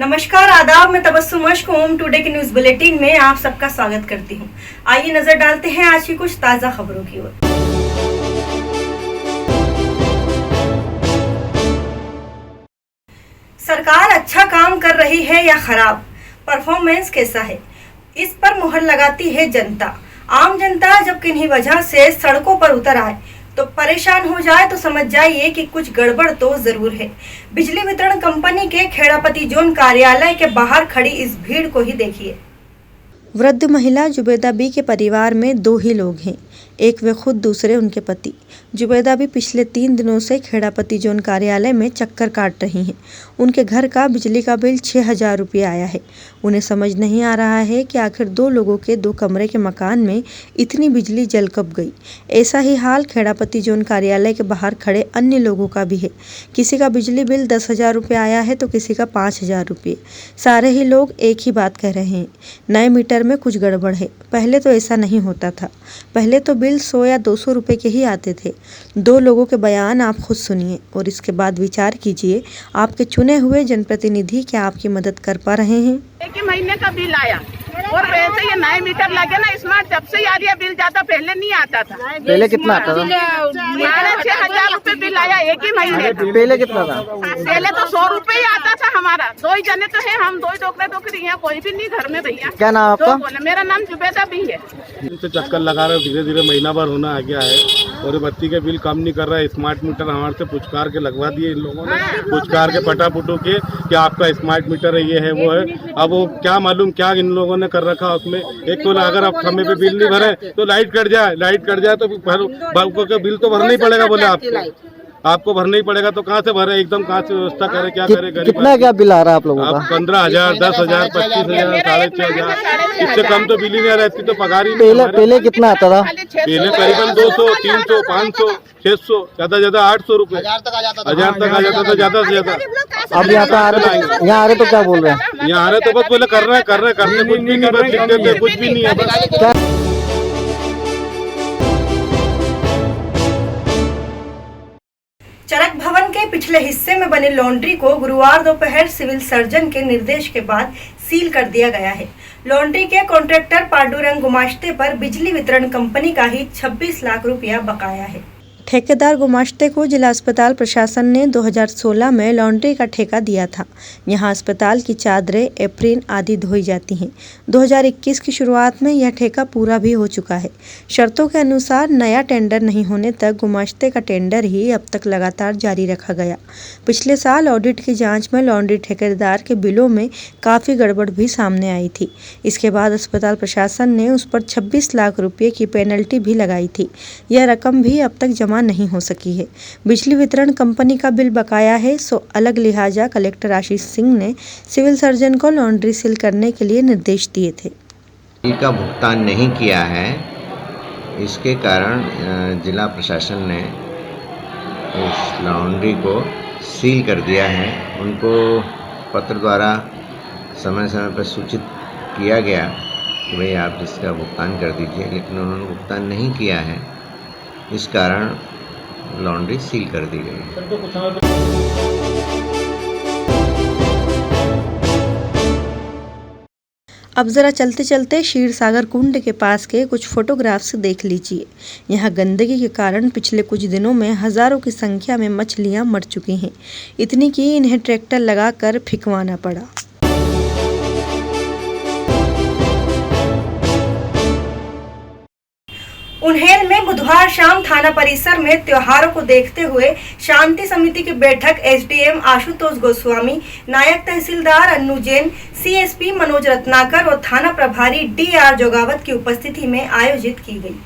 नमस्कार, आदाब। मैं तबस्सुम मश्क होम टुडे के न्यूज बुलेटिन में आप सबका स्वागत करती हूं। आइए नजर डालते हैं आज की कुछ ताजा खबरों की ओर। सरकार अच्छा काम कर रही है या खराब, परफॉर्मेंस कैसा है, इस पर मुहर लगाती है जनता। आम जनता जब किन्हीं वजह से सड़कों पर उतर आए तो परेशान हो जाए तो समझ जाइए कि कुछ गड़बड़ तो जरूर है। बिजली वितरण कंपनी के खेड़ापति जोन कार्यालय के बाहर खड़ी इस भीड़ को ही देखिए। वृद्ध महिला जुबैदा बी के परिवार में दो ही लोग हैं, एक वे खुद, दूसरे उनके पति। जुबैदा बी पिछले 3 दिनों से खेड़ापति जोन कार्यालय में चक्कर काट रही हैं। उनके घर का बिजली का बिल 6000 रुपये आया है। उन्हें समझ नहीं आ रहा है कि आखिर 2 लोगों के 2 कमरे के मकान में इतनी बिजली जल कब गई। ऐसा ही हाल खेड़ापति जोन कार्यालय के बाहर खड़े अन्य लोगों का भी है। किसी का बिजली बिल 10,000 रुपये आया है तो किसी का 5,000 रुपये। सारे ही लोग एक ही बात कह रहे हैं, नए मीटर में कुछ गड़बड़ है। पहले तो ऐसा नहीं होता था। पहले तो बिल 100 या 200 रुपये के ही आते थे। 2 लोगों के बयान आप खुद सुनिए और इसके बाद विचार कीजिए, आपके चुने हुए जनप्रतिनिधि क्या आपकी मदद कर पा रहे हैं। एक ही महीने का बिल आया और वैसे ये नए मीटर लगे ना स्मार्ट, जब से आ रही है बिल ज्यादा, पहले नहीं आता था। पहले कितना आता था? 6,500 रुपये बिल आया एक ही महीने। पहले कितना था? पहले तो 100 रुपये ही आता था हमारा। 2 ही जने तो है, हम 2 ही डोकरी हैं, कोई भी नहीं घर में भैया। क्या नाम आपका? मेरा नाम जुबैदा भी है। तो चक्कर लगा रहे, धीरे धीरे महीना भर होना आ गया है और बत्ती के बिल कम नहीं कर रहा है। स्मार्ट मीटर हमारे से पुचकार के लगवा दिए इन लोगों ने, पुचकार के पटा पुटू के कि आपका स्मार्ट मीटर है, ये है वो है। अब वो क्या मालूम क्या इन लोगों ने कर रखा उसमें। एक तो अगर आप समय पे बिल नहीं भरे तो लाइट कट जाए तो बिल तो भरना ही पड़ेगा। बोले आपको भरना ही पड़ेगा, तो कहाँ से भरे, एकदम कहाँ से व्यवस्था करे, क्या करे। कितना क्या बिल आ रहा है आप लोगों का? 15,000, 10,000, 25,000, 6,500। इससे कम तो बिल ही नहीं रहती, तो पगार ही नहीं। पहले कितना आता था? पहले करीबन 200, 300, 500, 600, ज्यादा 800 रुपए, 1000 तक आ जाता था, ज्यादा से ज्यादा। अब यहाँ आ रहे तो क्या बोल रहे हैं? यहाँ आ रहे तो बस बोले कर रहे करते कुछ भी नहीं, बस लिखते थे, कुछ भी नहीं है बस। चरक भवन के पिछले हिस्से में बने लॉन्ड्री को गुरुवार दोपहर सिविल सर्जन के निर्देश के बाद सील कर दिया गया है। लॉन्ड्री के कॉन्ट्रैक्टर पांडुरंग गुमाश्ते पर बिजली वितरण कंपनी का ही 26 लाख रुपया बकाया है। ठेकेदार गुमाश्ते को जिला अस्पताल प्रशासन ने 2016 में लॉन्ड्री का ठेका दिया था। यहां अस्पताल की चादरें, एप्रिन आदि धोई जाती हैं। 2021 की शुरुआत में यह ठेका पूरा भी हो चुका है। शर्तों के अनुसार नया टेंडर नहीं होने तक गुमाश्ते का टेंडर ही अब तक लगातार जारी रखा गया। पिछले साल ऑडिट की जाँच में लॉन्ड्री ठेकेदार के बिलों में काफ़ी गड़बड़ भी सामने आई थी। इसके बाद अस्पताल प्रशासन ने उस पर 26 लाख रुपये की पेनल्टी भी लगाई थी। यह रकम भी अब तक जमा नहीं हो सकी है। बिजली वितरण कंपनी का बिल बकाया है, सो अलग लिहाजा कलेक्टर आशीष सिंह ने सिविल सर्जन को लॉन्ड्री सील करने के लिए निर्देश दिए थे। बिल का भुगतान नहीं किया है, इसके कारण जिला प्रशासन ने उस लॉन्ड्री को सील कर दिया है। उनको पत्र द्वारा समय समय पर सूचित किया गया कि भाई आप इसका भुगतान कर दीजिए, लेकिन उन्होंने भुगतान नहीं किया है। इस कारण लॉन्ड्री सील कर दी गई है। अब जरा चलते चलते क्षीर सागर कुंड के पास के कुछ फोटोग्राफ्स देख लीजिए। यहाँ गंदगी के कारण पिछले कुछ दिनों में हजारों की संख्या में मछलियाँ मर चुकी हैं, इतनी कि इन्हें ट्रैक्टर लगाकर फिकवाना पड़ा। उन्हेल में बुधवार शाम थाना परिसर में त्योहारों को देखते हुए शांति समिति की बैठक एसडीएम आशुतोष गोस्वामी, नायक तहसीलदार अन्नू जैन, सीएसपी मनोज रत्नाकर और थाना प्रभारी डीआर जोगावत की उपस्थिति में आयोजित की गई।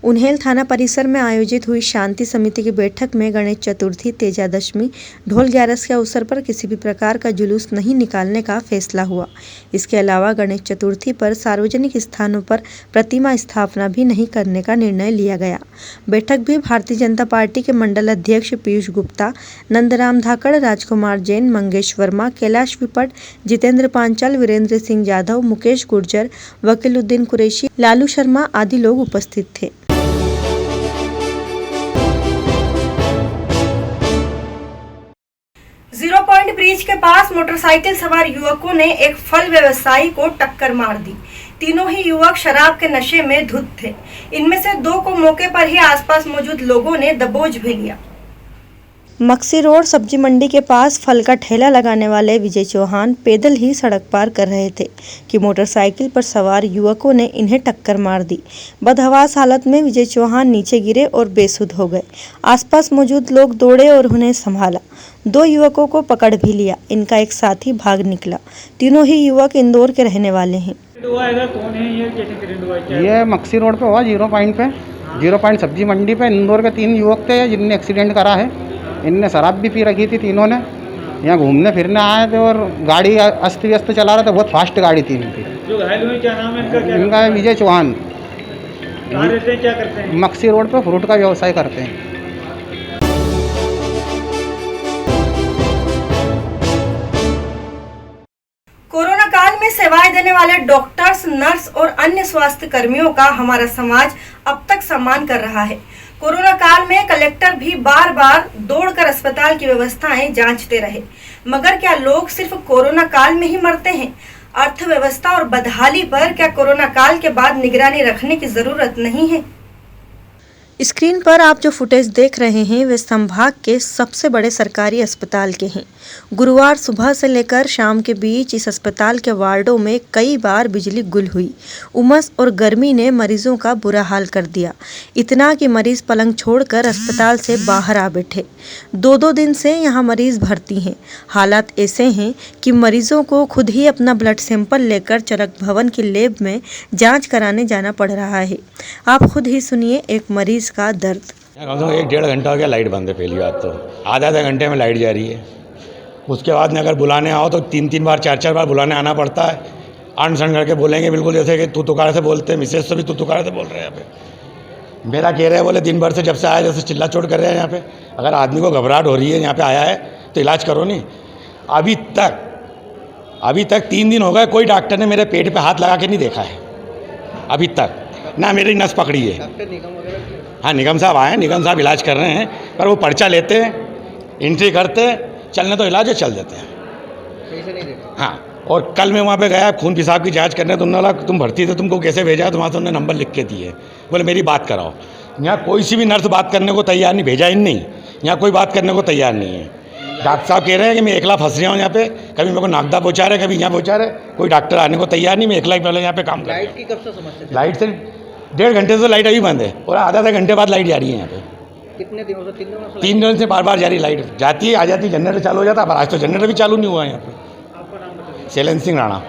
उन्हेल थाना परिसर में आयोजित हुई शांति समिति की बैठक में गणेश चतुर्थी, तेजादशमी, ढोल ग्यारस के अवसर पर किसी भी प्रकार का जुलूस नहीं निकालने का फैसला हुआ। इसके अलावा गणेश चतुर्थी पर सार्वजनिक स्थानों पर प्रतिमा स्थापना भी नहीं करने का निर्णय लिया गया। बैठक भी भारतीय जनता पार्टी के मंडल अध्यक्ष पीयूष गुप्ता, नंदराम धाकड़, राजकुमार जैन, मंगेश वर्मा, कैलाश विपट, जितेंद्र पांचाल, वीरेंद्र सिंह जाधव, मुकेश गुर्जर, वकीलुद्दीन कुरैशी, लालू शर्मा आदि लोग उपस्थित थे। 0 पॉइंट ब्रिज के पास मोटरसाइकिल सवार युवकों ने एक फल व्यवसायी को टक्कर मार दी। तीनों ही युवक शराब के नशे में धुत थे। इनमें से 2 को मौके पर ही आसपास मौजूद लोगों ने दबोच भी लिया। मक्सी रोड सब्जी मंडी के पास फल का ठेला लगाने वाले विजय चौहान पैदल ही सड़क पार कर रहे थे कि मोटरसाइकिल पर सवार युवकों ने इन्हें टक्कर मार दी। बदहवास हालत में विजय चौहान नीचे गिरे और बेसुध हो गए। आसपास मौजूद लोग दौड़े और उन्हें संभाला। 2 युवकों को पकड़ भी लिया। इनका एक साथी भाग निकला। तीनों ही युवक इंदौर के रहने वाले हैं। कौन है ये मक्सी रोड पे हुआ, 0 पॉइंट पे, 0 पॉइंट सब्जी मंडी पे। इंदौर के 3 युवक थे जिनने एक्सीडेंट करा है। इनने शराब भी पी रखी थी तीनों ने। यहाँ घूमने फिरने आए थे और गाड़ी अस्त व्यस्त चला रहे थे। बहुत फास्ट गाड़ी थी इनकी। जो घायल हुए क्या नाम है इनका? क्या इनका है विजय चौहान। कहाँ रहते हैं, क्या करते हैं? मक्सी रोड पे फ्रूट का व्यवसाय करते हैं। कोरोना काल में सेवाएं देने वाले डॉक्टर्स, नर्स और अन्य स्वास्थ्य कर्मियों का हमारा समाज अब तक सम्मान कर रहा है। कोरोना काल में कलेक्टर भी बार बार दौड़कर अस्पताल की व्यवस्थाएं जांचते रहे, मगर क्या लोग सिर्फ कोरोना काल में ही मरते हैं? अर्थव्यवस्था और बदहाली पर क्या कोरोना काल के बाद निगरानी रखने की जरूरत नहीं है? स्क्रीन पर आप जो फुटेज देख रहे हैं वे संभाग के सबसे बड़े सरकारी अस्पताल के हैं। गुरुवार सुबह से लेकर शाम के बीच इस अस्पताल के वार्डों में कई बार बिजली गुल हुई। उमस और गर्मी ने मरीजों का बुरा हाल कर दिया, इतना कि मरीज पलंग छोड़कर अस्पताल से बाहर आ बैठे। 2-2 दिन से यहाँ मरीज भर्ती हैं। हालात ऐसे हैं कि मरीजों को खुद ही अपना ब्लड सैंपल लेकर चरक भवन की लैब में जांच कराने जाना पड़ रहा है। आप खुद ही सुनिए एक मरीज का दर्द। कम से कम 1-1.5 घंटा हो गया लाइट बंद है। पहली बात तो आधा घंटे में लाइट जा रही है। उसके बाद में अगर बुलाने आओ तो 3-3 बार 4-4 बार बुलाने आना पड़ता है। अनशन करके बोलेंगे बिल्कुल जैसे कि तू तुकार से बोलते हैं। मिसेज से भी तू तुकार से बोल रहे हैं यहाँ पे। मेरा कह रहे हैं बोले दिन भर से जब से आया जैसे चिल्ला चोट कर रहे हैं यहाँ पे। अगर आदमी को घबराहट हो रही है यहाँ पे आया है तो इलाज करो नहीं। अभी तक 3 दिन हो गए कोई डॉक्टर ने मेरे पेट पे हाथ लगा के नहीं देखा है अभी तक ना मेरी नस पकड़ी है। हाँ, निगम साहब आए हैं, निगम साहब इलाज कर रहे हैं, पर वो पर्चा लेते हैं, एंट्री करते हैं, चलने तो इलाज है चल देते हैं। हाँ, और कल मैं वहाँ पे गया खून पेशाब की जांच करने, तो उन्होंने बोला तुम भर्ती थे, तुमको कैसे भेजा? तो वहाँ से उन्होंने नंबर लिख के दिए, बोले मेरी बात कराओ। यहाँ कोई सी भी नर्स बात करने को तैयार नहीं, भेजा ही नहीं। यहाँ कोई बात करने को तैयार नहीं है। डॉक्टर साहब कह रहे हैं कि मैं एकला फंस रहा हूँ यहाँ पे, कभी मेरे को नागदा पहुँचा रहे, कभी यहाँ पहुँचा रहे, कोई डॉक्टर आने को तैयार नहीं। मैं एकला ही पहले यहाँ पे काम कर रहा हूँ। लाइट की कब से समस्या? लाइट से 1.5 घंटे से लाइट अभी बंद है और आधा घंटे बाद लाइट जा रही है यहाँ पे। कितने दिनों से? 3 दिनों से? 3 दिन से बार जा रही लाइट जाती है, आ जाती है, जनरेटर चालू हो जाता है। पर आज तो जनरेटर भी चालू नहीं हुआ है यहाँ पे। शैलेंद्र सिंह राणा।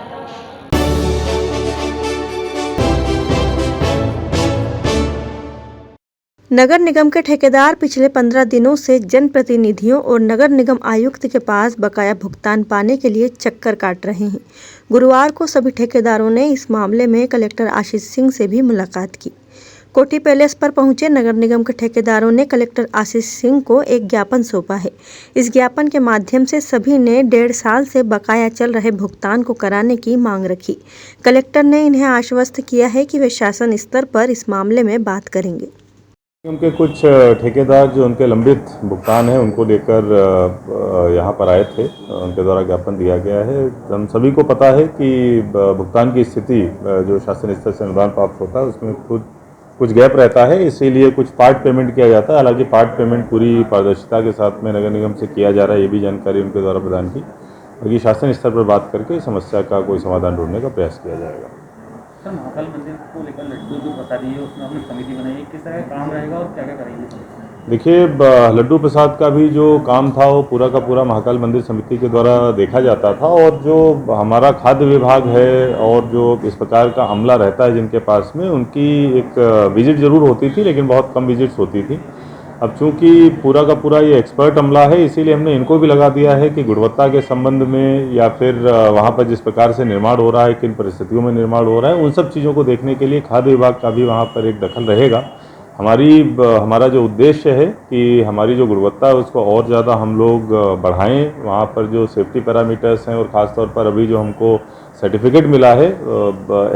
नगर निगम के ठेकेदार पिछले 15 दिनों से जनप्रतिनिधियों और नगर निगम आयुक्त के पास बकाया भुगतान पाने के लिए चक्कर काट रहे हैं। गुरुवार को सभी ठेकेदारों ने इस मामले में कलेक्टर आशीष सिंह से भी मुलाकात की। कोठी पैलेस पर पहुंचे नगर निगम के ठेकेदारों ने कलेक्टर आशीष सिंह को एक ज्ञापन सौंपा है। इस ज्ञापन के माध्यम से सभी ने 1.5 साल से बकाया चल रहे भुगतान को कराने की मांग रखी। कलेक्टर ने इन्हें आश्वस्त किया है कि वे शासन स्तर पर इस मामले में बात करेंगे। उनके कुछ ठेकेदार जो उनके लंबित भुगतान है उनको लेकर यहाँ पर आए थे, उनके द्वारा ज्ञापन दिया गया है। हम सभी को पता है कि भुगतान की स्थिति जो शासन स्तर से अनुदान प्राप्त होता है उसमें कुछ गैप रहता है, इसीलिए कुछ पार्ट पेमेंट किया जाता है। हालांकि पार्ट पेमेंट पूरी पारदर्शिता के साथ में नगर निगम से किया जा रहा है, ये भी जानकारी उनके द्वारा प्रदान की। बाकी शासन स्तर पर बात करके समस्या का कोई समाधान ढूंढने का प्रयास किया जाएगा। सर, महाकाल मंदिर को लेकर लड्डू जो बता रही है उसमें आपने समिति बनाई है, किस तरह का काम रहेगा और क्या क्या करेंगे? देखिए, लड्डू प्रसाद का भी जो काम था वो पूरा का पूरा महाकाल मंदिर समिति के द्वारा देखा जाता था। और जो हमारा खाद्य विभाग है और जो इस प्रकार का अमला रहता है जिनके पास में, उनकी एक विजिट जरूर होती थी, लेकिन बहुत कम विजिट्स होती थी। अब चूंकि पूरा का पूरा ये एक्सपर्ट अमला है, इसीलिए हमने इनको भी लगा दिया है कि गुणवत्ता के संबंध में या फिर वहाँ पर जिस प्रकार से निर्माण हो रहा है, किन परिस्थितियों में निर्माण हो रहा है, उन सब चीज़ों को देखने के लिए खाद्य विभाग का भी वहाँ पर एक दखल रहेगा। हमारा जो उद्देश्य है कि हमारी जो गुणवत्ता है उसको और ज़्यादा हम लोग बढ़ाएं। वहाँ पर जो सेफ्टी पैरामीटर्स हैं और ख़ासतौर पर अभी जो हमको सर्टिफिकेट मिला है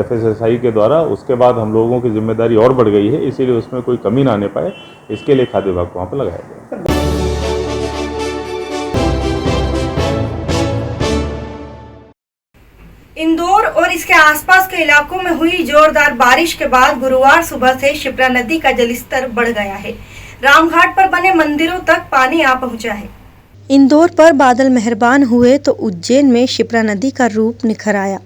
FSSAI के द्वारा, उसके बाद हम लोगों की जिम्मेदारी और बढ़ गई है, इसीलिए उसमें कोई कमी ना आने पाए, इसके लिए खाद्य विभाग को वहाँ पर लगाया गया। आसपास के इलाकों में हुई जोरदार बारिश के बाद गुरुवार सुबह से शिप्रा नदी का जलस्तर बढ़ गया है। रामघाट पर बने मंदिरों तक पानी आ पहुंचा है। इंदौर पर बादल मेहरबान हुए तो उज्जैन में शिप्रा नदी का रूप निखर आया।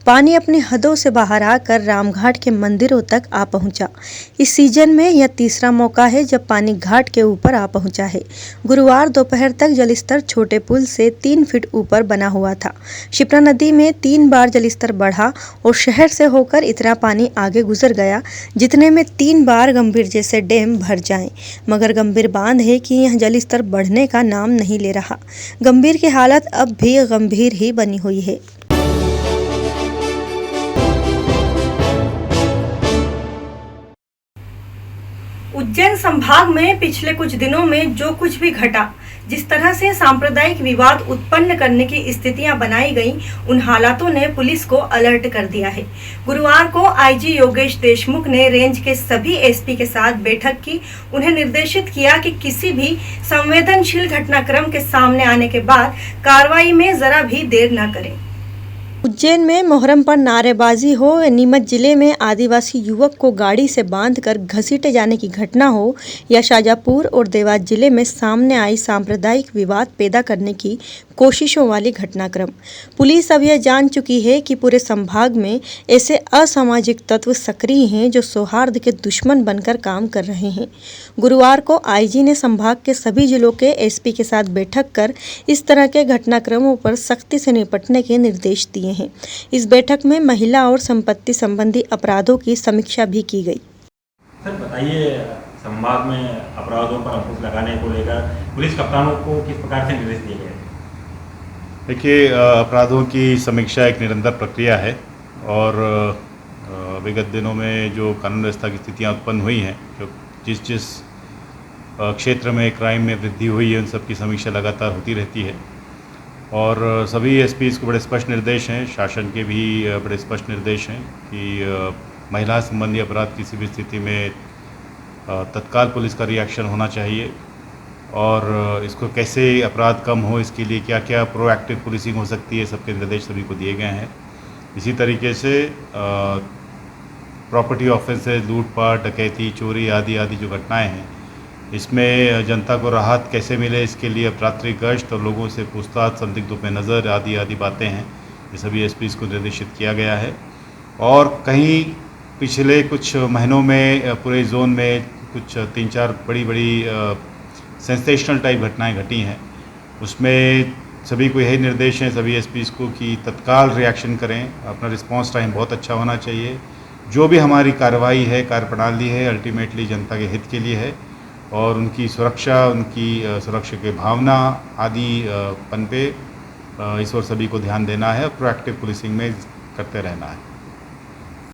पानी अपनी हदों से बाहर आकर रामघाट के मंदिरों तक आ पहुंचा। इस सीजन में यह तीसरा मौका है जब पानी घाट के ऊपर आ पहुंचा है। गुरुवार दोपहर तक जलस्तर छोटे पुल से 3 फीट ऊपर बना हुआ था। शिप्रा नदी में 3 बार जलस्तर बढ़ा और शहर से होकर इतना पानी आगे गुजर गया जितने में 3 बार गंभीर जैसे डैम भर जाएं। मगर गंभीर बांध है कि यह जलस्तर बढ़ने का नाम नहीं ले रहा। गंभीर की हालत अब भी गंभीर ही बनी हुई है। उज्जैन संभाग में पिछले कुछ दिनों में जो कुछ भी घटा, जिस तरह से सांप्रदायिक विवाद उत्पन्न करने की स्थितियां बनाई गईं, उन हालातों ने पुलिस को अलर्ट कर दिया है। गुरुवार को आईजी योगेश देशमुख ने रेंज के सभी एसपी के साथ बैठक की। उन्हें निर्देशित किया कि किसी भी संवेदनशील घटनाक्रम के सामने आने के बाद कार्रवाई में जरा भी देर न करें। उज्जैन में मोहर्रम पर नारेबाजी हो, नीमच जिले में आदिवासी युवक को गाड़ी से बांधकर घसीटे जाने की घटना हो, या शाजापुर और देवास जिले में सामने आई सांप्रदायिक विवाद पैदा करने की कोशिशों वाली घटनाक्रम, पुलिस अब यह जान चुकी है कि पूरे संभाग में ऐसे असामाजिक तत्व सक्रिय हैं जो सौहार्द के दुश्मन बनकर काम कर रहे हैं। गुरुवार को आईजी ने संभाग के सभी जिलों के एसपी के साथ बैठक कर इस तरह के घटनाक्रमों पर सख्ती से निपटने के निर्देश दिए हैं। इस बैठक में महिला और संपत्ति संबंधी अपराधों की समीक्षा भी की गई। सर बताइए, संभाग में अपराधों पर अंकुश लगाने को लेकर पुलिस कप्तानों को किस प्रकार से निर्देश दिए गए? देखिए, अपराधों की समीक्षा एक निरंतर प्रक्रिया है और विगत दिनों में जो कानून व्यवस्था की स्थितियाँ उत्पन्न हुई हैं, जो जिस क्षेत्र में क्राइम में वृद्धि हुई है, उन सब की समीक्षा लगातार होती रहती है और सभी एसपीज़ को बड़े स्पष्ट निर्देश हैं, शासन के भी बड़े स्पष्ट निर्देश हैं कि महिला संबंधी अपराध किसी भी स्थिति में तत्काल पुलिस का रिएक्शन होना चाहिए और इसको कैसे अपराध कम हो, इसके लिए क्या क्या प्रोएक्टिव पुलिसिंग हो सकती है, सबके निर्देश सभी को दिए गए हैं। इसी तरीके से प्रॉपर्टी ऑफेंसेस, लूटपाट, डकैती, चोरी आदि जो घटनाएं हैं, इसमें जनता को राहत कैसे मिले, इसके लिए रात्रि गश्त और लोगों से पूछताछ, संदिग्धों पे नज़र आदि बातें हैं, ये सभी एसपीज़ को निर्देशित किया गया है। और कहीं पिछले कुछ महीनों में पूरे जोन में कुछ 3-4 बड़ी सेंसेशनल टाइप घटनाएं घटी हैं, उसमें सभी को यही निर्देश हैं सभी एसपीज़ को कि तत्काल रिएक्शन करें। अपना रिस्पांस टाइम बहुत अच्छा होना चाहिए। जो भी हमारी कार्रवाई है, कार्यप्रणाली है, अल्टीमेटली जनता के हित के लिए है और उनकी सुरक्षा, उनकी सुरक्षा की भावना आदि पन पे इस ओर सभी को ध्यान देना है और प्रोएक्टिव पुलिसिंग में करते रहना है।